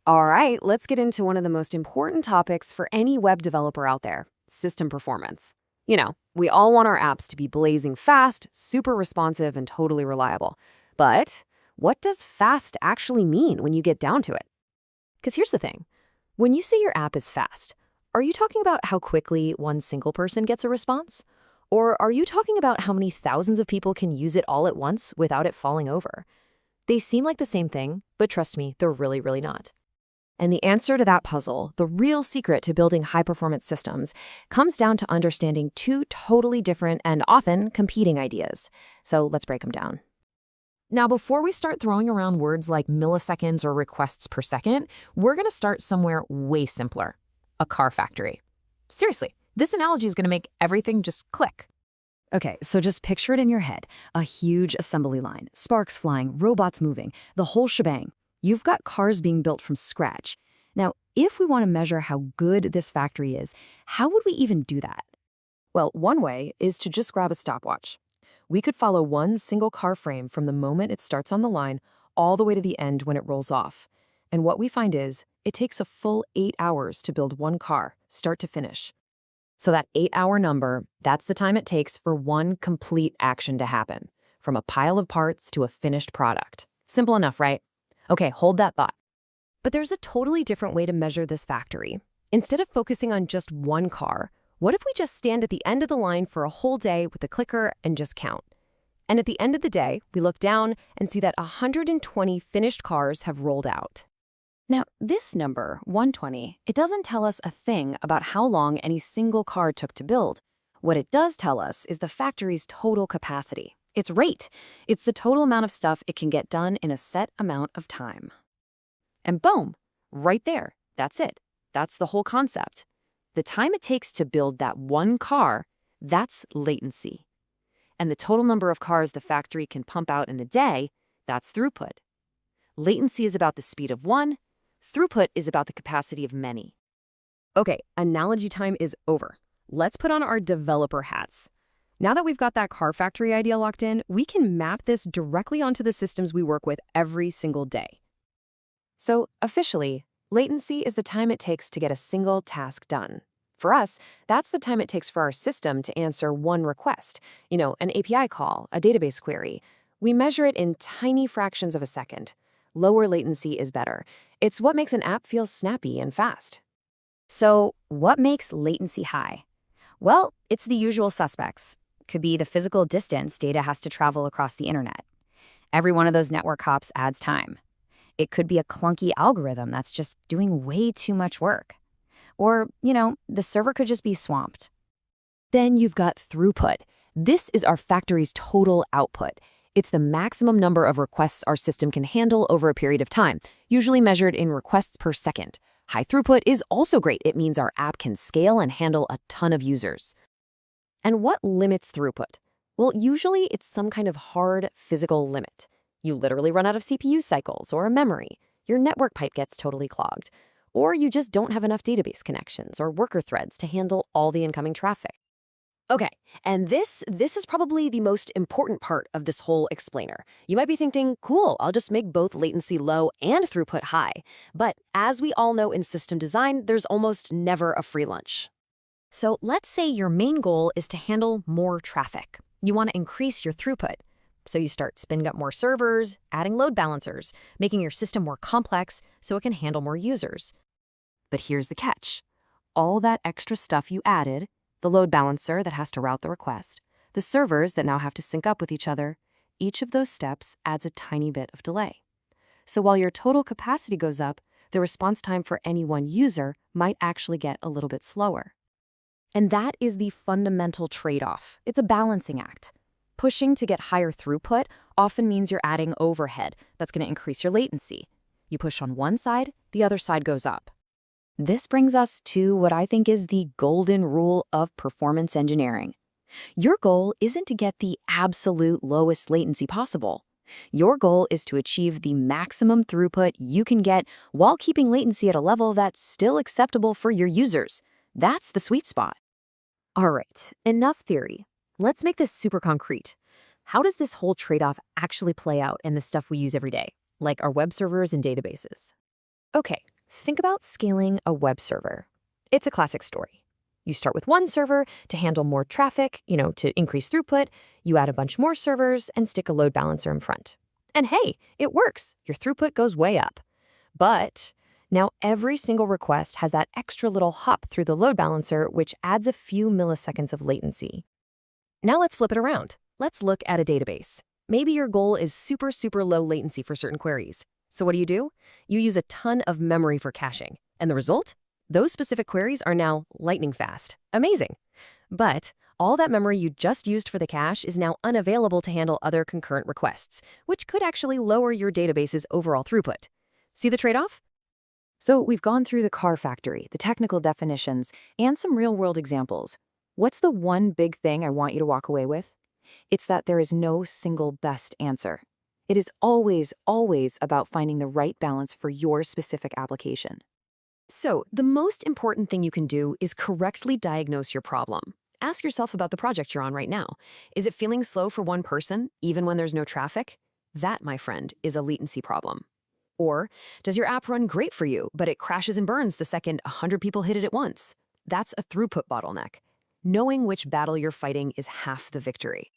All right, let's get into one of the most important topics for any web developer out there, system performance. We all want our apps to be blazing fast, super responsive, and totally reliable. But what does fast actually mean when you get down to it? Because here's the thing. When you say your app is fast, are you talking about how quickly one single person gets a response? Or are you talking about how many thousands of people can use it all at once without it falling over? They seem like the same thing, but trust me, they're really, really not. And the answer to that puzzle, the real secret to building high-performance systems, comes down to understanding two totally different and often competing ideas. So let's break them down. Now, before we start throwing around words like milliseconds or requests per second, we're going to start somewhere way simpler: a car factory. Seriously, this analogy is going to make everything just click. Okay, so just picture it in your head. A huge assembly line, sparks flying, robots moving, the whole shebang. You've got cars being built from scratch. Now, if we want to measure how good this factory is, how would we even do that? Well, one way is to just grab a stopwatch. We could follow one single car frame from the moment it starts on the line all the way to the end when it rolls off. And what we find is it takes a full 8 hours to build one car, start to finish. So that 8-hour number, that's the time it takes for one complete action to happen, from a pile of parts to a finished product. Simple enough, right? Okay, hold that thought. But there's a totally different way to measure this factory. Instead of focusing on just one car, what if we just stand at the end of the line for a whole day with a clicker and just count? And at the end of the day, we look down and see that 120 finished cars have rolled out. Now, this number, 120, it doesn't tell us a thing about how long any single car took to build. What it does tell us is the factory's total capacity. Its rate. It's the total amount of stuff it can get done in a set amount of time. And boom, right there, that's it. That's the whole concept. The time it takes to build that one car, that's latency. And the total number of cars the factory can pump out in the day, that's throughput. Latency is about the speed of one, throughput is about the capacity of many. Okay, analogy time is over. Let's put on our developer hats. Now that we've got that car factory idea locked in, we can map this directly onto the systems we work with every single day. So, officially, latency is the time it takes to get a single task done. For us, that's the time it takes for our system to answer one request, an API call, a database query. We measure it in tiny fractions of a second. Lower latency is better. It's what makes an app feel snappy and fast. So, what makes latency high? Well, it's the usual suspects. Could be the physical distance data has to travel across the internet. Every one of those network hops adds time. It could be a clunky algorithm that's just doing way too much work. Or, the server could just be swamped. Then you've got throughput. This is our factory's total output. It's the maximum number of requests our system can handle over a period of time, usually measured in requests per second. High throughput is also great. It means our app can scale and handle a ton of users. And what limits throughput? Well, usually it's some kind of hard physical limit. You literally run out of CPU cycles or memory. Your network pipe gets totally clogged. Or you just don't have enough database connections or worker threads to handle all the incoming traffic. Okay, and this is probably the most important part of this whole explainer. You might be thinking, cool, I'll just make both latency low and throughput high. But as we all know in system design, there's almost never a free lunch. So let's say your main goal is to handle more traffic. You want to increase your throughput. So you start spinning up more servers, adding load balancers, making your system more complex so it can handle more users. But here's the catch. All that extra stuff you added, the load balancer that has to route the request, the servers that now have to sync up with each other, each of those steps adds a tiny bit of delay. So while your total capacity goes up, the response time for any one user might actually get a little bit slower. And that is the fundamental trade-off. It's a balancing act. Pushing to get higher throughput often means you're adding overhead that's going to increase your latency. You push on one side, the other side goes up. This brings us to what I think is the golden rule of performance engineering. Your goal isn't to get the absolute lowest latency possible. Your goal is to achieve the maximum throughput you can get while keeping latency at a level that's still acceptable for your users. That's the sweet spot. All right, enough theory. Let's make this super concrete. How does this whole trade-off actually play out in the stuff we use every day, like our web servers and databases? Okay, Think about scaling a web server. It's a classic story. You start with one server to handle more traffic, to increase throughput. You add a bunch more servers and stick a load balancer in front. And hey, it works. Your throughput goes way up. But now every single request has that extra little hop through the load balancer, which adds a few milliseconds of latency. Now let's flip it around. Let's look at a database. Maybe your goal is super, super low latency for certain queries. So what do? You use a ton of memory for caching. And the result? Those specific queries are now lightning fast. Amazing. But all that memory you just used for the cache is now unavailable to handle other concurrent requests, which could actually lower your database's overall throughput. See the trade-off? So we've gone through the car factory, the technical definitions, and some real-world examples. What's the one big thing I want you to walk away with? It's that there is no single best answer. It is always, always about finding the right balance for your specific application. So, the most important thing you can do is correctly diagnose your problem. Ask yourself about the project you're on right now. Is it feeling slow for one person, even when there's no traffic? That, my friend, is a latency problem. Or, does your app run great for you, but it crashes and burns the second 100 people hit it at once? That's a throughput bottleneck. Knowing which battle you're fighting is half the victory.